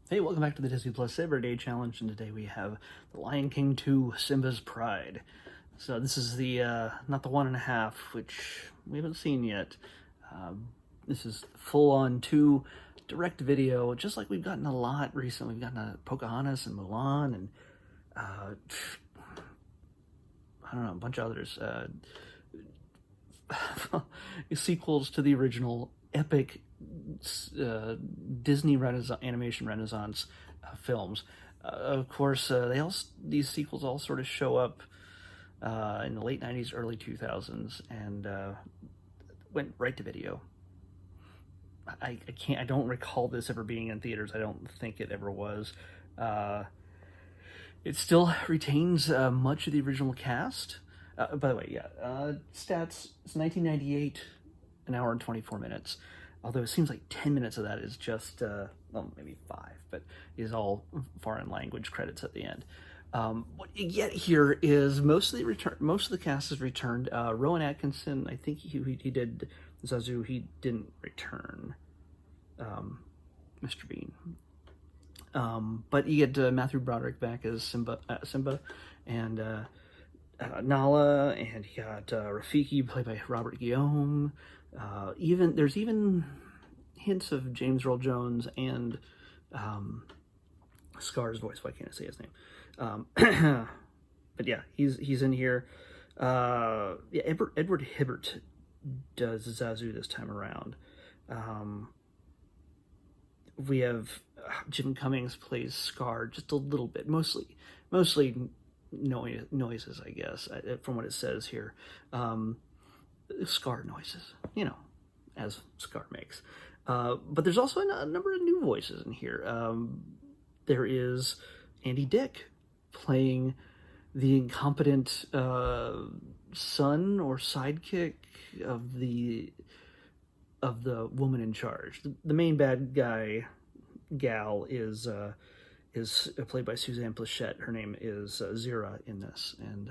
Hey, welcome back to the Disney Plus Everyday Challenge, and today we have The Lion King 2, Simba's Pride. So this is the, not the 1.5, which we haven't seen yet. This is full-on 2 direct video, just like we've gotten a lot recently. We've gotten Pocahontas and Mulan, and, I don't know, a bunch of others. Sequels to the original epic Disney animation Renaissance films. Of course, these sequels all sort of show up in the late 90s, early 2000s, and went right to video. I don't recall this ever being in theaters. I don't think it ever was. It still retains much of the original cast. By the way, stats, it's 1998, an hour and 24 minutes. Although it seems like 10 minutes of that is just, well, maybe 5, but is all foreign language credits at the end. What you get here is most of the cast is returned. Rowan Atkinson, I think he did Zazu. He didn't return Mr. Bean. But you get Matthew Broderick back as Simba, and Nala, and you got Rafiki, played by Robert Guillaume. There's even hints of James Earl Jones and Scar's voice. Why can't I say his name? But yeah, he's in here. Edward Hibbert does Zazu this time around. We have Jim Cummings plays Scar just a little bit, mostly noises, I guess, from what it says here. Scar noises, as Scar makes. But there's also a number of new voices in here. There is Andy Dick playing the incompetent son or sidekick of the woman in charge. The main bad gal is played by Suzanne Plachette. Her name is Zira in this, and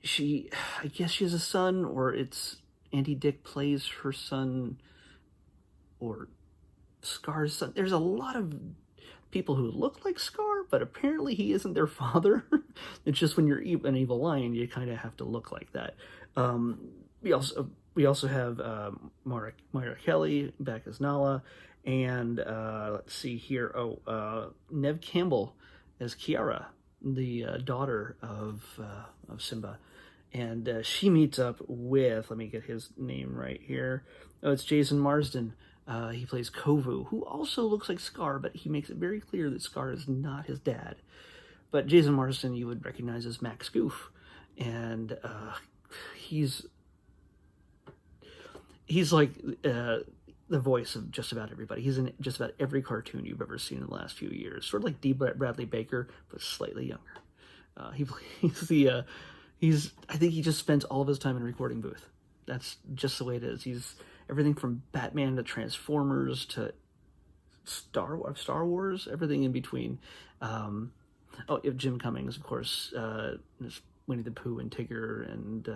I guess she has a son, or it's Andy Dick plays her son, or Scar's son. There's a lot of people who look like Scar, but apparently he isn't their father. It's just when you're an evil lion, you kind of have to look like that. We also have Moira Kelly back as Nala, and let's see here. Neve Campbell as Kiara, the daughter of Simba, and she meets up with, let me get his name right here. It's Jason Marsden. He plays Kovu, who also looks like Scar, but he makes it very clear that Scar is not his dad. But Jason Marsden you would recognize as Max Goof, and he's like the voice of just about everybody. He's in just about every cartoon you've ever seen in the last few years. Sort of like D. Bradley Baker, but slightly younger. I think he just spends all of his time in a recording booth. That's just the way it is. He's everything from Batman to Transformers to Star Wars, everything in between. Jim Cummings, of course, Winnie the Pooh and Tigger, and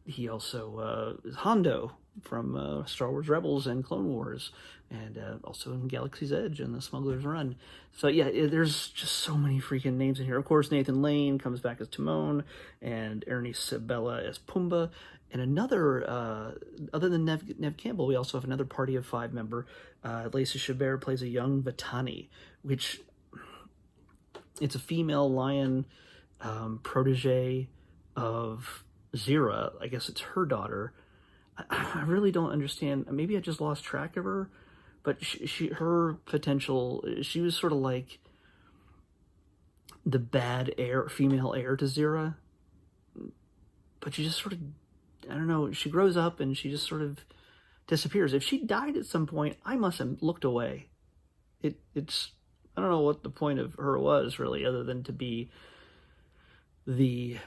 he also is Hondo from Star Wars Rebels and Clone Wars, and also in Galaxy's Edge and The Smuggler's Run. So yeah, there's just so many freaking names in here. Of course, Nathan Lane comes back as Timon, and Ernie Sabella as Pumbaa. And another, other than Neve Campbell, we also have another Party of 5 member. Lacey Chabert plays a young Vitani, which it's a female lion protege of Zira. I guess it's her daughter. I really don't understand. Maybe I just lost track of her, but her potential, she was sort of like the bad female heir to Zira, but she just sort of, I don't know, she grows up and she just sort of disappears. If she died at some point, I must have looked away. It's I don't know what the point of her was, really, other than to be the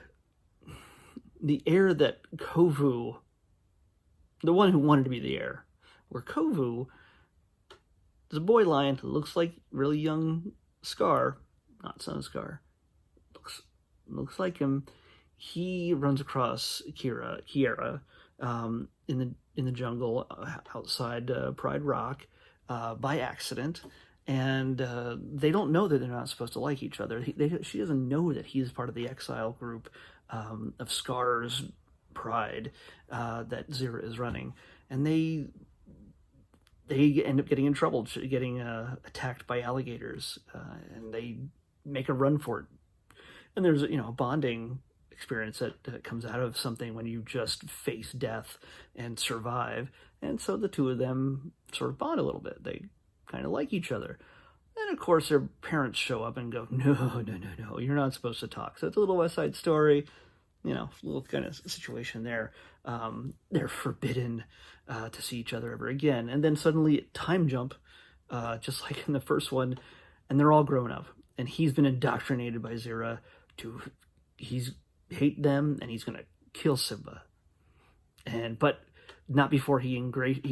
heir that Kovu, the one who wanted to be the heir, where Kovu is a boy lion who looks like really young Scar, not son of Scar, looks like him. He runs across Kiara in the jungle outside Pride Rock. by accident, and they don't know that they're not supposed to like each other. She doesn't know that he's part of the exile group of Scar's pride that Zira is running, and they end up getting in trouble, getting attacked by alligators, and they make a run for it. And there's a bonding experience that comes out of something when you just face death and survive. And so the two of them sort of bond a little bit. They kind of like each other. And of course their parents show up and go, no, you're not supposed to talk. So it's a little West Side Story, little kind of situation there. They're forbidden to see each other ever again. And then suddenly time jump, just like in the first one, and they're all grown up. And he's been indoctrinated by Zira he's hate them, and he's going to kill Simba. But not before he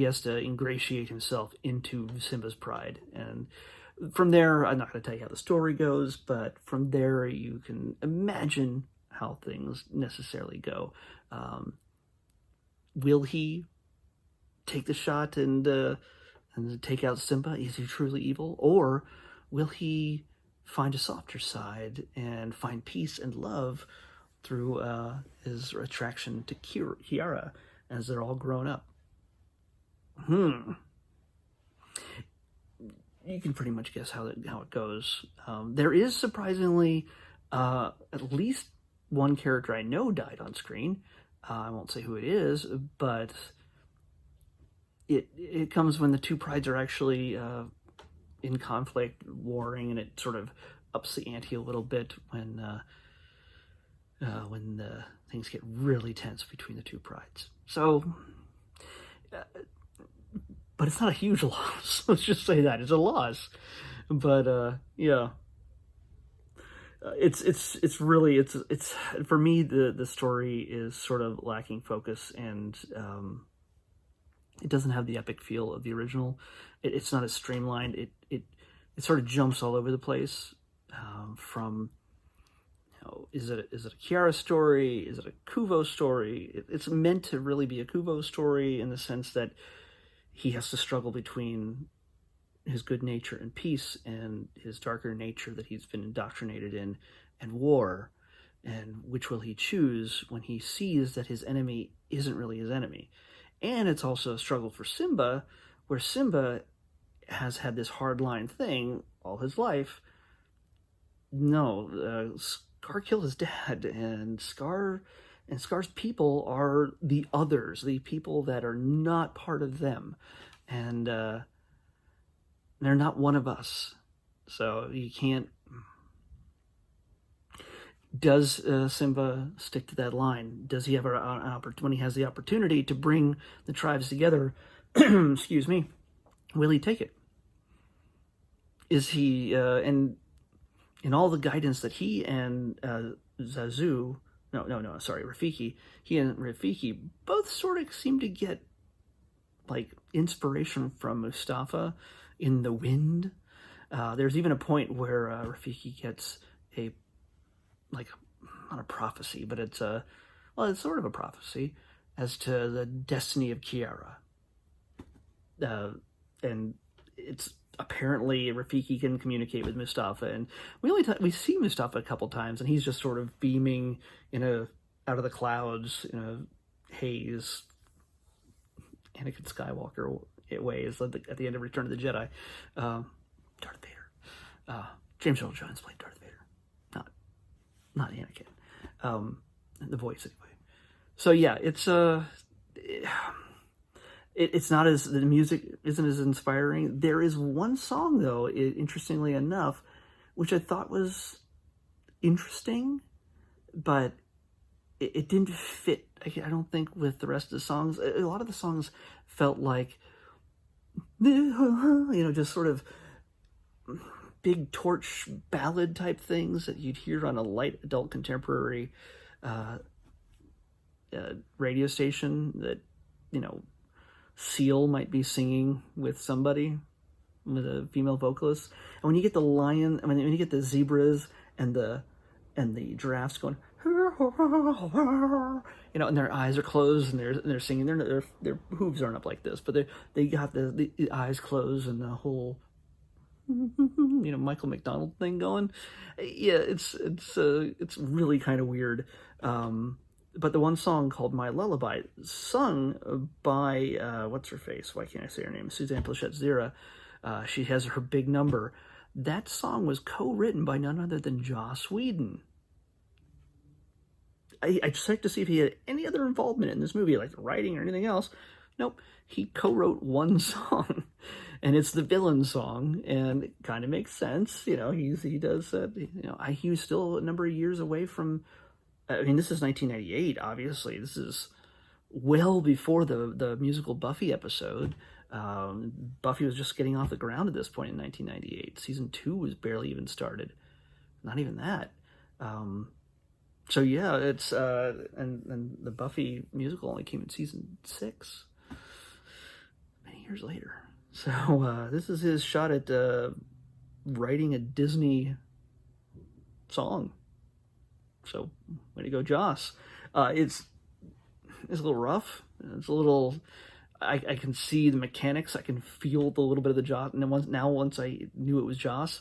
has to ingratiate himself into Simba's pride. And from there, I'm not going to tell you how the story goes, but from there you can imagine how things necessarily go. Will he take the shot and take out Simba? Is he truly evil? Or will he find a softer side and find peace and love through his attraction to Kiara as they're all grown up? You can pretty much guess how it goes. There is surprisingly at least one character I know died on screen. I won't say who it is, but it comes when the two prides are actually in conflict, warring, and it sort of ups the ante a little bit when things get really tense between the two prides. So, but it's not a huge loss. Let's just say that it's a loss. But yeah, it's really for me the story is sort of lacking focus, and it doesn't have the epic feel of the original. It's not as streamlined. It sort of jumps all over the place. From is it a Kiara story? Is it a Kuvo story? It's meant to really be a Kuvo story in the sense that he has to struggle between his good nature and peace and his darker nature that he's been indoctrinated in, and war. And which will he choose when he sees that his enemy isn't really his enemy? And it's also a struggle for Simba, where Simba has had this hardline thing all his life. No, Scar killed his dad, and Scar's people are the others, the people that are not part of them, and they're not one of us. So you can't. Does Simba stick to that line? Does he have an opportunity when he has the opportunity to bring the tribes together? Excuse me. Will he take it? Is he and in all the guidance that he and Rafiki, he and Rafiki both sort of seem to get like inspiration from Mustafa in the wind. There's even a point where Rafiki gets not a prophecy, but it's sort of a prophecy as to the destiny of Kiara. And it's apparently Rafiki can communicate with Mustafa, and we see Mustafa a couple times, and he's just sort of beaming out of the clouds in a haze, Anakin Skywalker ways at the end of Return of the Jedi. Darth Vader. James Earl Jones played Darth Vader, not Anakin. The voice anyway. So yeah, it's not as, the music isn't as inspiring. There is one song though, interestingly enough, which I thought was interesting, but it didn't fit, I don't think, with the rest of the songs. A lot of the songs felt like, just sort of big torch ballad type things that you'd hear on a light adult contemporary radio station that, Seal might be singing with somebody, with a female vocalist. And when you get the when you get the zebras and the giraffes going, and their eyes are closed, and they're singing. Their hooves aren't up like this, but they got the eyes closed and the whole Michael McDonald thing going. Yeah, it's really kind of weird. But the one song called My Lullaby, sung by what's her face? Why can't I say her name? Suzanne Pleshette-Zira. She has her big number. That song was co-written by none other than Joss Whedon. I checked to see if he had any other involvement in this movie, like writing or anything else. Nope, he co-wrote one song, and it's the villain song, and it kind of makes sense. He does that. He was still a number of years away from. I mean, this is 1998. Obviously, this is well before the musical Buffy episode. Buffy was just getting off the ground at this point in 1998. Season 2 was barely even started. Not even that. So yeah, it's and the Buffy musical only came in season 6, many years later. So this is his shot at writing a Disney song. So way to go, Joss. It's a little rough. It's a little. I can see the mechanics. I can feel the little bit of the Joss. And then once I knew it was Joss,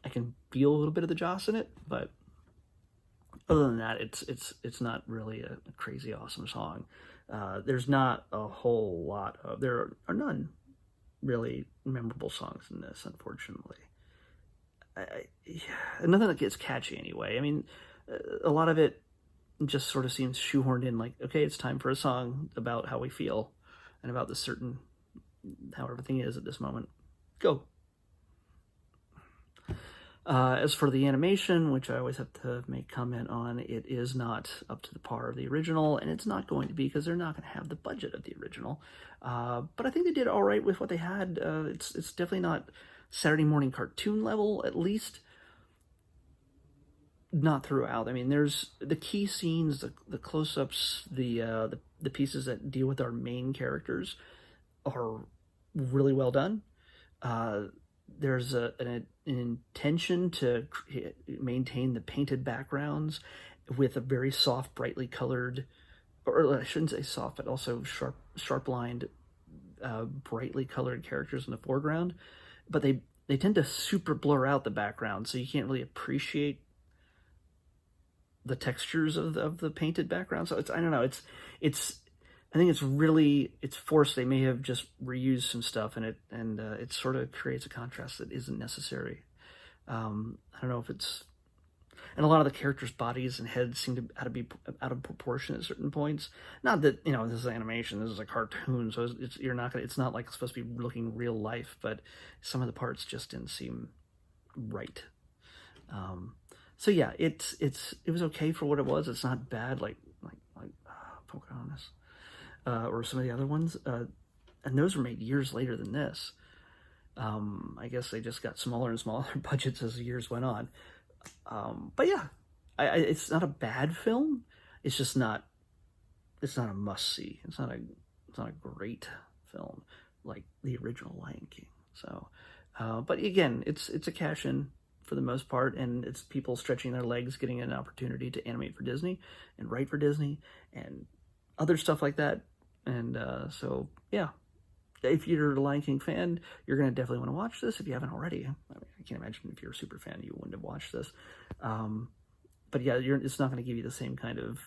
I can feel a little bit of the Joss in it. But other than that, it's not really a crazy awesome song. There's not a whole lot of. There are none really memorable songs in this, unfortunately. Nothing that gets catchy anyway. I mean, a lot of it just sort of seems shoehorned in, like, okay, it's time for a song about how we feel and about the certain how everything is at this moment. Go. As for the animation, which I always have to make comment on, it is not up to the par of the original, and it's not going to be because they're not going to have the budget of the original. But I think they did all right with what they had. It's definitely not Saturday morning cartoon level, at least not throughout. I mean, there's the key scenes, the close-ups, the pieces that deal with our main characters are really well done. There's an intention to maintain the painted backgrounds with a very soft, brightly colored, or I shouldn't say soft, but also sharp-lined, brightly colored characters in the foreground. But they tend to super blur out the background, so you can't really appreciate the textures of the painted background. So I don't know. I think it's forced. They may have just reused some stuff in it, and it sort of creates a contrast that isn't necessary. I don't know if it's, and a lot of the characters' bodies and heads seem to be out of proportion at certain points. Not that this is animation, this is a cartoon, so it's not like it's supposed to be looking real life, but some of the parts just didn't seem right. So yeah, it was okay for what it was. It's not bad like Pocahontas. Or some of the other ones, and those were made years later than this. I guess they just got smaller and smaller budgets as the years went on. But yeah, it's not a bad film. It's just not. It's not a must-see. It's not a great film like the original Lion King. So, but again, it's a cash-in for the most part, and it's people stretching their legs, getting an opportunity to animate for Disney and write for Disney and other stuff like that. And so, yeah, if you're a Lion King fan, you're going to definitely want to watch this if you haven't already. I mean, I can't imagine if you're a super fan, you wouldn't have watched this. But yeah, it's not going to give you the same kind of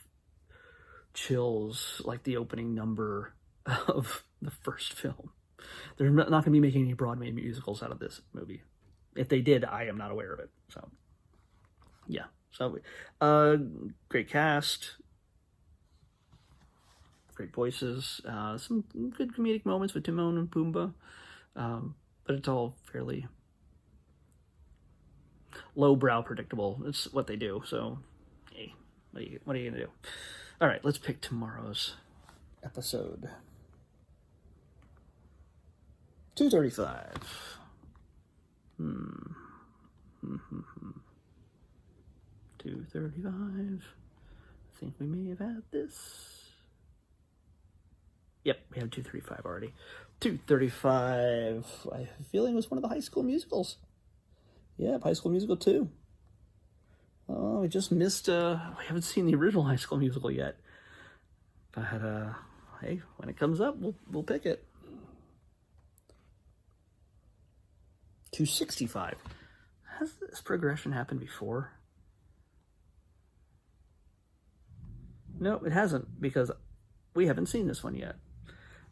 chills like the opening number of the first film. They're not going to be making any Broadway musicals out of this movie. If they did, I am not aware of it. So, yeah. So, great cast. Great voices, some good comedic moments with Timon and Pumbaa, but it's all fairly lowbrow predictable. It's what they do, so hey, what are you gonna do? All right, let's pick tomorrow's episode. 235. 235. I think we may have had this. Yep, we have 235 already. 235, I have a feeling, was one of the High School Musicals. Yep, High School Musical 2. Oh, we just missed, we haven't seen the original High School Musical yet. But, hey, when it comes up, we'll pick it. 265. Has this progression happened before? No, it hasn't, because we haven't seen this one yet.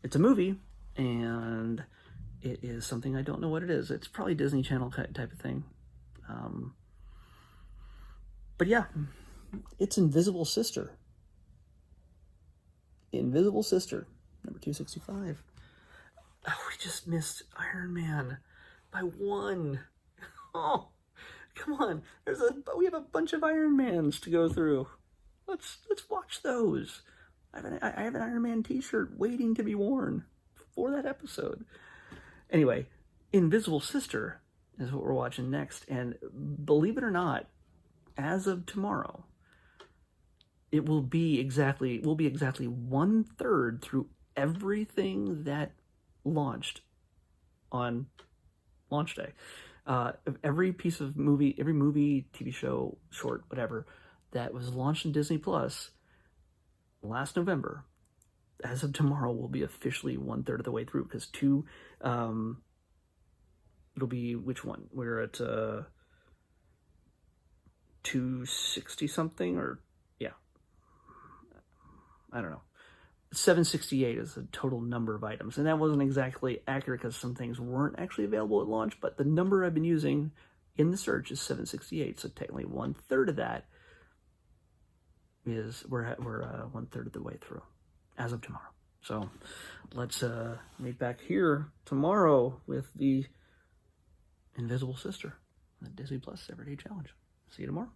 It's a movie, and it is something I don't know what it is. It's probably Disney Channel type of thing. But yeah, it's Invisible Sister. Invisible Sister, number 265. Oh, we just missed Iron Man by 1. Oh, come on. We have a bunch of Iron Mans to go through. Let's watch those. I have an Iron Man t-shirt waiting to be worn for that episode. Anyway, Invisible Sister is what we're watching next, and believe it or not, as of tomorrow, we'll be exactly 1/3 through everything that launched on launch day. Every piece of movie, every movie, TV show, short, whatever, that was launched in Disney Plus last November, as of tomorrow, will be officially 1/3 of the way through, because it'll be, which one? We're at 260 something, or yeah, I don't know. 768 is the total number of items, and that wasn't exactly accurate because some things weren't actually available at launch, but the number I've been using in the search is 768, so technically 1/3 of that is, we're 1/3 of the way through as of tomorrow. So let's meet back here tomorrow with the Invisible Sister, the Disney Plus Everyday Challenge. See you tomorrow.